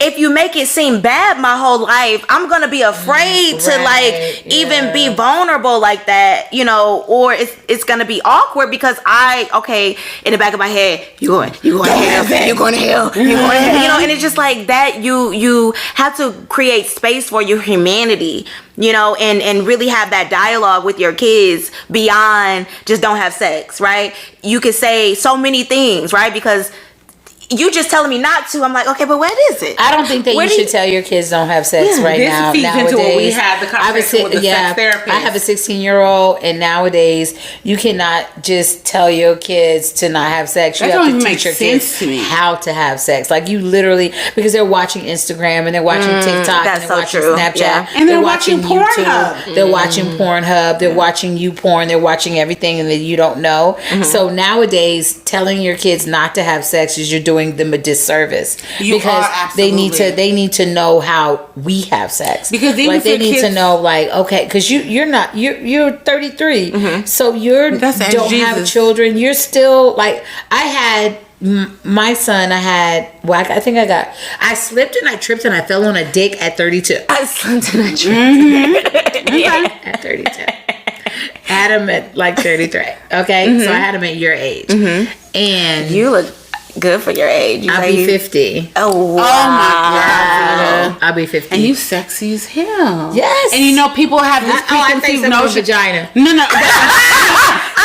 if you make it seem bad my whole life, I'm gonna be afraid to like even be vulnerable like that, you know, or it's gonna be awkward because in the back of my head, you're going to hell, you know, and it's just like that. You have to create space for your humanity, you know, and really have that dialogue with your kids beyond just don't have sex, right? You could say so many things, right? Because you just telling me not to. I'm like, okay, but what is it? I don't think that you should tell your kids don't have sex right now. This feeds nowadays, into what we had the conversation with the sex therapist. I have a 16-year-old, and nowadays you cannot just tell your kids to not have sex. You have to teach your kids how to have sex. Like, you literally, because they're watching Instagram and they're watching TikTok and they're watching Snapchat and they're watching YouTube. They're watching Pornhub. They're watching YouPorn. They're watching everything and that you don't know. So nowadays, telling your kids not to have sex is you're doing them a disservice because they need to know how we have sex, because they need to know, like, okay, because you're 33, so you don't have children. You're still like, I had my son. I slipped and I tripped and I fell on a dick at 32. I slipped and I tripped at 32. I had him at like 33. Okay, so I had him at your age, and you look good for your age. I'll be 50. Oh, wow. Oh my God. I'll be 50. And you sexy as hell. Yes. And you know, people have this preconceived notion. Vagina. No. I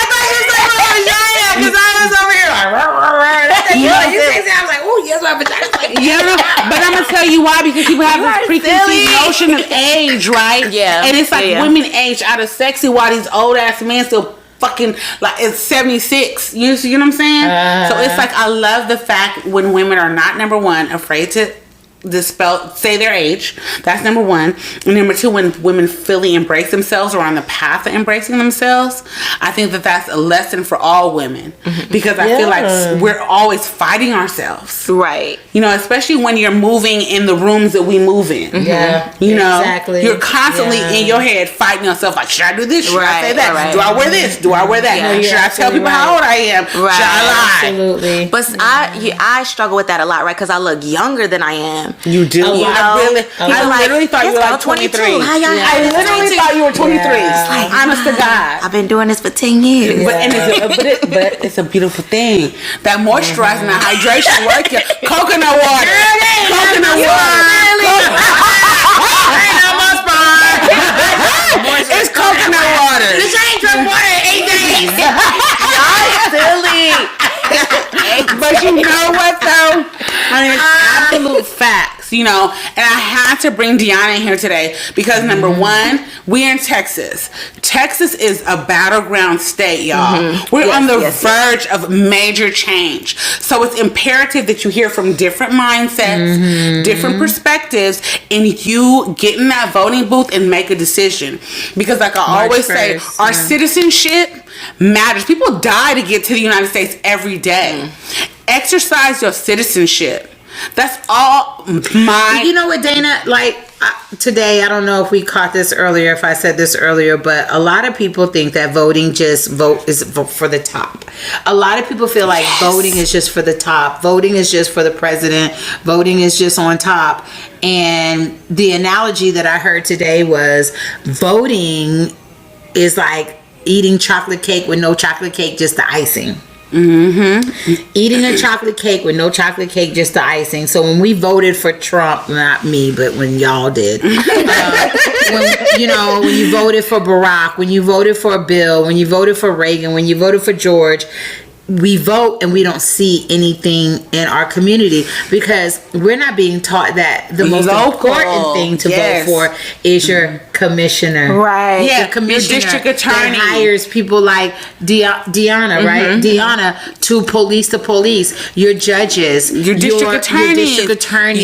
thought you were saying my vagina because I was over here like, you sexy. I was like, oh, yes, my vagina. Yeah, but I'm going to tell you why. Because people have this preconceived notion of age, right? Yeah. And it's like women age out of sexy while these old ass men still fucking like it's 76. You know what I'm saying? So it's like, I love the fact when women are not, number one, afraid to say their age. That's number one. And number two, when women fully embrace themselves or on the path of embracing themselves, I think that that's a lesson for all women, because I feel like we're always fighting ourselves, right? You know, especially when you're moving in the rooms that we move in. You know, exactly. You're constantly in your head fighting yourself, like, should I do this? Should I say that? Right. Do I wear this? Do I wear that? Should I tell people how old I am? Should I lie? Absolutely. But I struggle with that a lot, right? Because I look younger than I am. You do. I literally thought you were like 23. I literally thought you were 23. Like, honest to God. I've been doing this for 10 years. But it's a beautiful thing. That moisturizing, that hydration work. Coconut water. Coconut water. It's coconut water. This ain't from water in 8 days. Y'all silly. But you know what though? I mean, it's absolute facts. you know, and I had to bring Dionna in here today because number one, we're in Texas. Texas is a battleground state, y'all. We're on the verge of major change. So it's imperative that you hear from different mindsets, different perspectives, and you get in that voting booth and make a decision. Because like I always say, our citizenship matters. People die to get to the United States every day. Exercise your citizenship. That's all my... You know what, Dana? Like, today, I don't know if we caught this earlier, if I said this earlier, but a lot of people think that voting is for the top. A lot of people feel like voting is just for the top. Voting is just for the president. Voting is just on top. And the analogy that I heard today was voting is like eating chocolate cake with no chocolate cake, just the icing. Eating a chocolate cake with no chocolate cake, just the icing. So when we voted for Trump, not me, but when y'all did, when you voted for Barack, when you voted for Bill, when you voted for Reagan, when you voted for George, we vote and we don't see anything in our community because we're not being taught that the most important thing to vote for is your commissioner. Right. Yeah, the commissioner, your district attorney that hires people like Dionna, right? Dionna to police the police, your judges, your district attorney,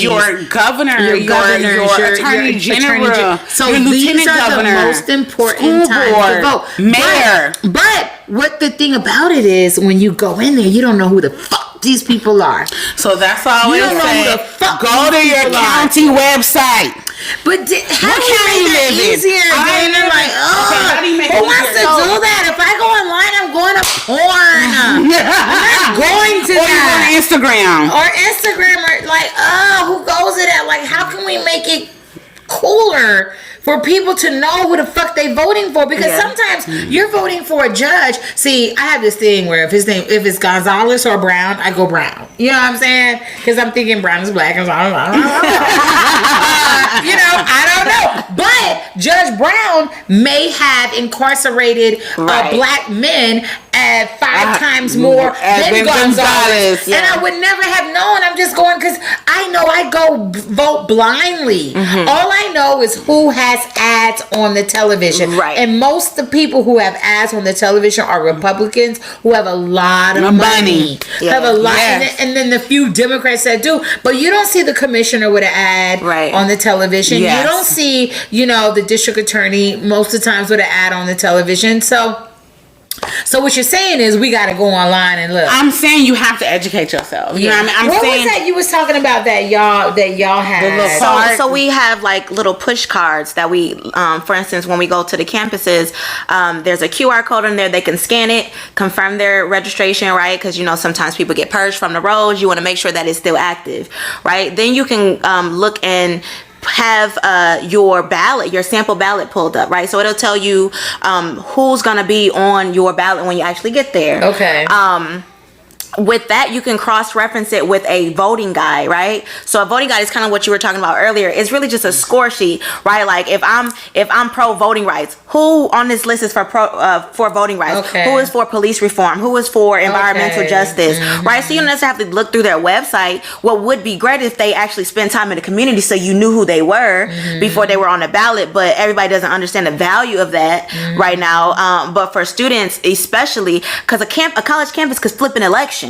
your governor, your attorney general, so your these are governor, the most important times to vote. Mayor. But what the thing about it is, when you go in there, you don't know who the fuck these people are. So that's all I say. Go to your county website. But how do you make that easier? They're like, who wants to do that? If I go online, I'm going to porn. I'm not going to that. Or you go to Instagram. Or like, who goes to that? Like, how can we make it cooler for people to know who the fuck they voting for? Because sometimes you're voting for a judge. See, I have this thing where if it's Gonzalez or Brown, I go Brown. You know what I'm saying? Because I'm thinking Brown is black. I don't know. But Judge Brown may have incarcerated black men at 5 times more than Gonzalez. And I would never have known. I'm just going because I know I go vote blindly. All I know is who has ads on the television. Right. And most of the people who have ads on the television are Republicans who have a lot of money. Have a lot. And then the few Democrats that do. But you don't see the commissioner with an ad on the television. You don't see, the district attorney most of the times with an ad on the television. So what you're saying is we got to go online and look. I'm saying you have to educate yourself. You know what I mean? What was that you was talking about that y'all had? So we have like little push cards that we, for instance, when we go to the campuses, there's a QR code in there. They can scan it, confirm their registration, right? Because sometimes people get purged from the rolls. You want to make sure that it's still active, right? Then you can look and have your sample ballot pulled up, right? So it'll tell you who's gonna be on your ballot when you actually get there. Okay. With that, you can cross-reference it with a voting guide, right? So a voting guide is kind of what you were talking about earlier. It's really just a score sheet, right? Like if I'm pro voting rights, who on this list is for voting rights? Okay. Who is for police reform? Who is for environmental justice? Right? So you don't necessarily have to look through their website. What would be great if they actually spend time in the community so you knew who they were before they were on the ballot, but everybody doesn't understand the value of that right now. But for students, especially, because a college campus could flip an election.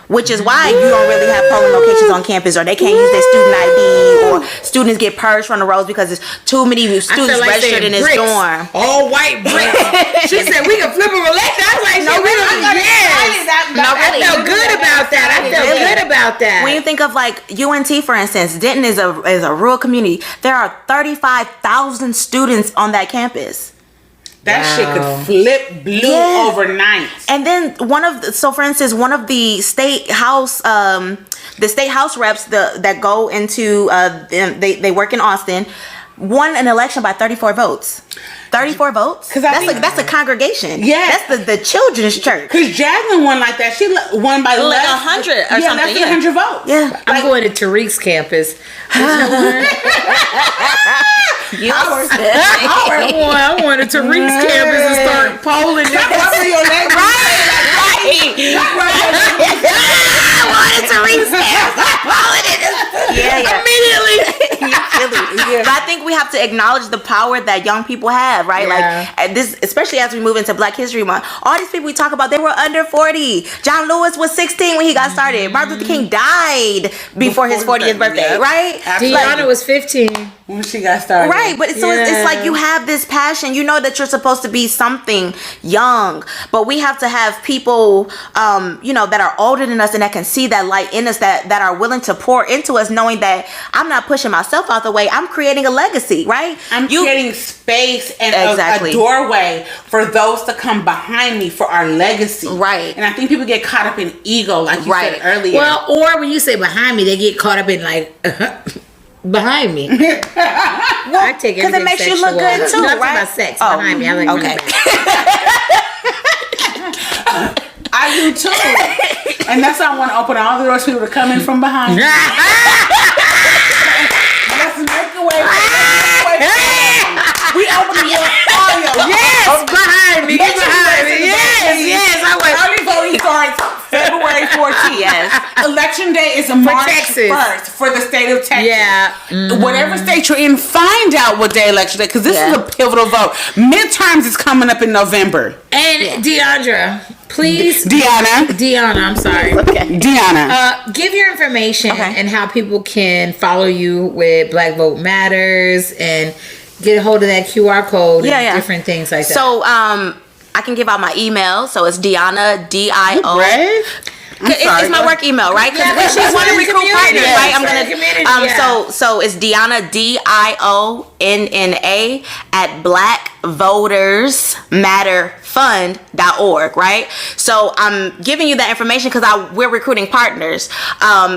Which is why you don't really have polling locations on campus, or they can't use their student ID, or students get purged from the rolls because there's too many students registered in this dorm. All white bricks. She said we can flip a election. I was like, no, we don't. I felt good about that. When you think of like UNT, for instance, Denton is a rural community. There are 35,000 students on that campus. That shit could flip blue overnight. And then for instance, one of the state house reps that go into they work in Austin, won an election by 34 votes. 34 votes? That's a congregation. Yeah. That's the children's church. Because Jasmine won like that. She won by like 100 or something. Less than 100 votes. Yeah. I'm going to Tariq's campus. I went to Tariq's campus and start polling. Right. wanted to reset. Immediately. But I think we have to acknowledge the power that young people have, right? Like this, especially as we move into Black History Month. All these people we talk about, they were under 40. John Lewis was 16 when he got started. Martin Luther King died before his 40th birthday, right? Deanna was 15 when she got started. Right, but so it's like you have this passion. You know that you're supposed to be something young, but we have to have people, that are older than us and that can see that light in us, that are willing to pour into us, knowing that I'm not pushing myself out the way. I'm creating a legacy, right? I'm creating space and a doorway for those to come behind me for our legacy. Right. And I think people get caught up in ego, like you said earlier. Well, or when you say behind me, they get caught up in like behind me. I take it because it makes you look good too, Not right? about sex behind me. I like okay. I do too, and that's why I want to open all the doors for people to come in from behind. Let's make a way. We open the door for you. Yes, behind me. Behind me. Yes. I went. Early voting starts February 14th. Yes. Election day is March 1st for the state of Texas. Yeah. Mm-hmm. Whatever state you're in, find out what day election day, because this is a pivotal vote. Midterms is coming up in November. And Deandra, please. Dionna, I'm sorry. Okay. Dionna. Give your information and how people can follow you with Black Vote Matters and get a hold of that QR code and different things like that. So, I can give out my email. So it's Dionna, D-I-O. It's my work email, right? Because when she's want to recruit partners, right? I'm gonna. So it's Dionna, D-I-O-N-N-A at BlackVotersMatterFund.org, right? So I'm giving you that information because we're recruiting partners.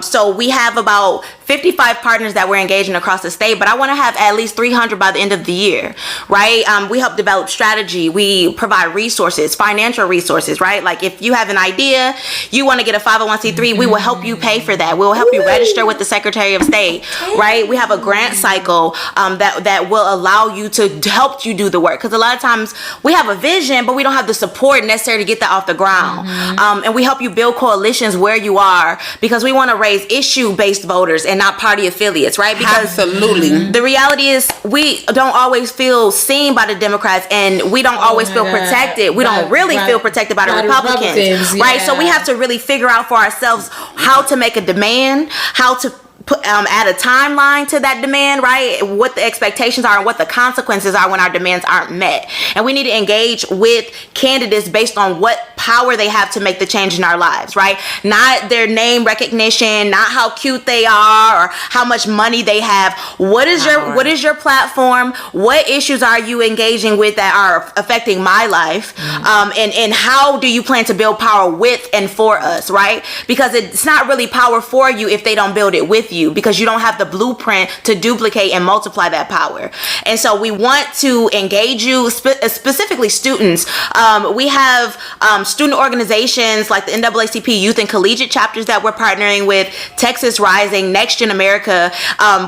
So we have about 55 partners that we're engaging across the state, but I want to have at least 300 by the end of the year, right? We help develop strategy. We provide resources, financial resources, right? Like if you have an idea, you want to get a 501c3, we will help you pay for that. We'll help you register with the Secretary of State, right? We have a grant cycle that will allow you to help you do the work. Because a lot of times we have a vision, but we don't have the support necessary to get that off the ground. And we help you build coalitions where you are, because we want to raise issue-based voters and not party affiliates, right? Because absolutely, the reality is we don't always feel seen by the Democrats, and we don't always feel protected. We don't really feel protected by the Republicans, right? So we have to really figure out for ourselves how to make a demand, how to add a timeline to that demand, right? What the expectations are and what the consequences are when our demands aren't met. And we need to engage with candidates based on what power they have to make the change in our lives, right? Not their name recognition, not how cute they are or how much money they have. What is your platform? What issues are you engaging with that are affecting my life? And how do you plan to build power with and for us, right? Because it's not really power for you if they don't build it with you, because you don't have the blueprint to duplicate and multiply that power. And so we want to engage you, specifically students. We have student organizations like the NAACP Youth and Collegiate chapters that we're partnering with, Texas Rising, Next Gen America.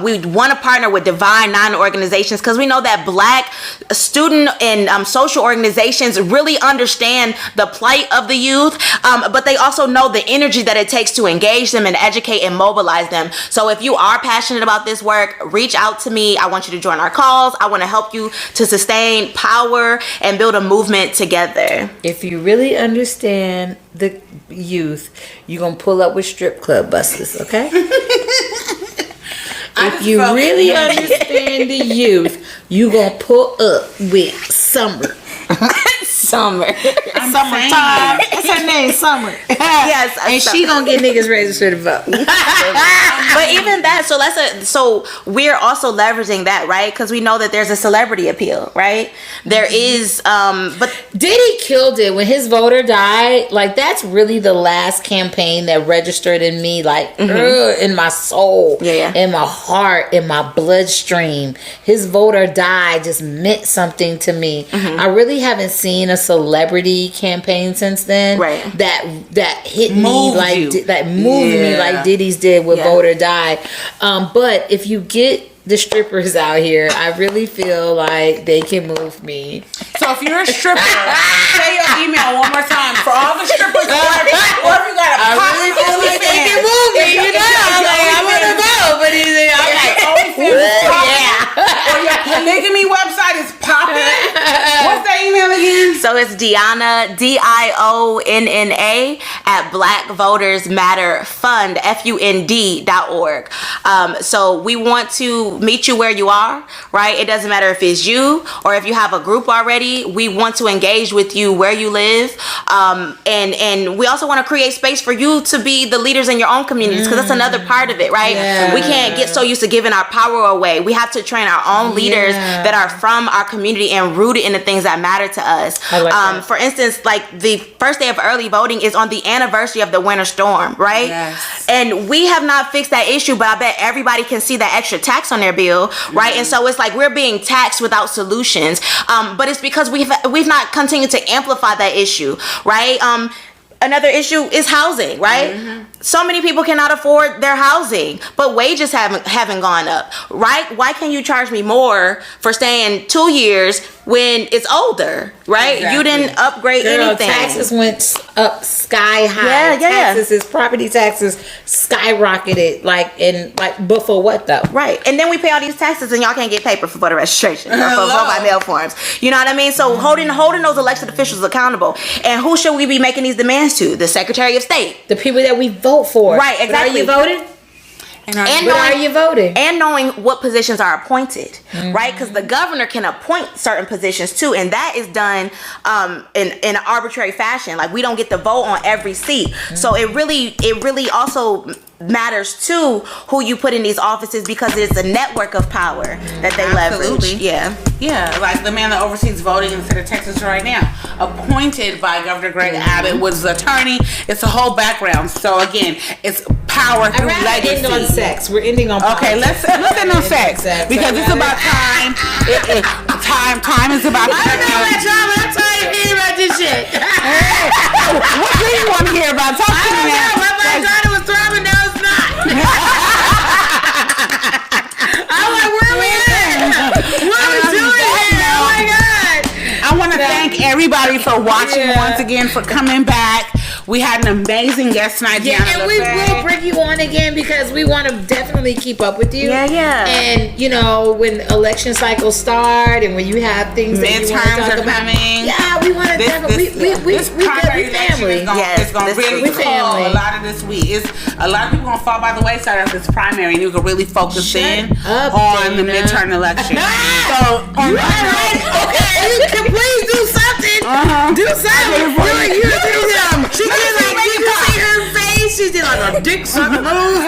We want to partner with Divine Nine organizations because we know that Black student and social organizations really understand the plight of the youth, but they also know the energy that it takes to engage them and educate and mobilize them. So if you are passionate about this work, reach out to me. I want you to join our calls. I want to help you to sustain power and build a movement together. If you really understand the youth, you're going to pull up with strip club busters, okay? If you really understand the youth, you're going to pull up with Summer. Summertime. That's her name, Summer. Yes, and she gonna get niggas registered to vote. But even that, so we're also leveraging that, right? Because we know that there's a celebrity appeal, right? There is, but Diddy killed it when his voter died. Like that's really the last campaign that registered in me, like in my soul, in my heart, in my bloodstream. His voter died just meant something to me. I really haven't seen a celebrity campaign since then, right? That hit me like that moved me like Diddy's did with Voter Died. But if you get the strippers out here, I really feel like they can move me. So if you're a stripper, say your email one more time for all the strippers. Or if you got a pop like they can move me, you know. I want to go, but he's or your polygamy website is popping. What's that email again? So it's Dionna, DIONNA at Black Voters Matter Fund, FUND.org. So we want to meet you where you are, right? It doesn't matter if it's you or if you have a group already. We want to engage with you where you live. And we also want to create space for you to be the leaders in your own communities, because that's another part of it, right? Yeah. We can't get so used to giving our power away. We have to train our own leaders that are from our community and rooted in the things that matter to us. For instance, like the first day of early voting is on the anniversary of the winter storm, right? Yes. And we have not fixed that issue, but I bet everybody can see that extra tax on their bill, right? And so it's like we're being taxed without solutions. But it's because we've not continued to amplify that issue, right? Another issue is housing, right? So many people cannot afford their housing, but wages haven't gone up, right? Why can you charge me more for staying 2 years when it's older, right? Exactly. You didn't upgrade anything. Taxes went up sky high. Taxes, property taxes skyrocketed, but for what though? Right. And then we pay all these taxes and y'all can't get paper for voter registration or for vote by mail forms. You know what I mean? So holding those elected officials accountable. And who should we be making these demands to? The Secretary of State. The people that we vote for. Right, exactly. But are you voting? Are you voting? And knowing what positions are appointed, right? Because the governor can appoint certain positions too, and that is done in an arbitrary fashion. Like, we don't get to vote on every seat. So it really also matters too who you put in these offices, because it's a network of power that they leverage. Yeah, like the man that oversees voting in the state of Texas right now, appointed by Governor Greg Abbott, was the attorney. It's a whole background. So again, it's power through legacy. End on sex. We're ending on okay. Let's end on sex because it's about time. Time is about. I don't know that time. I'm tired of hearing about this shit. What do you want to hear about? Talk to me now. My daughter was throbbing. Now it's not. I'm like, where are we at? What are we doing here? Oh my god! I want to thank everybody for watching once again, for coming back. We had an amazing guest tonight, Dionna LaFay. And we will bring you on again because we want to definitely keep up with you. Yeah. And when election cycles start and when you have things that you want to talk about, coming. Yeah, we want to definitely. We family. It's gonna really fall a lot of this week. A lot of people gonna fall by the wayside of this primary, and you can really focus in on the midterm election. So, okay, you can please do something. Do something. She did you see her face? She did like a dick sucking move.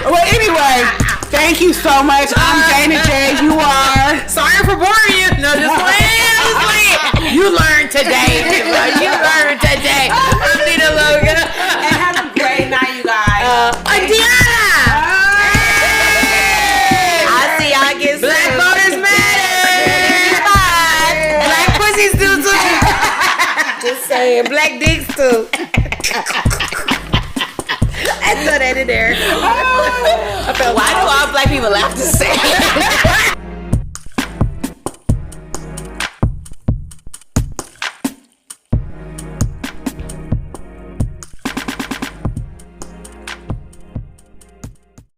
Well, anyway, thank you so much. I'm Dana J. You are. Sorry for boring you. No, just wait. You learned today. You learned today. I'm Nina Logan. And have a great night, you guys. Dionna. I'll see y'all again soon. Black voters matter. Bye. Black pussies do too. Just saying, black dicks too. I throw that in there. Why do all black people have to say?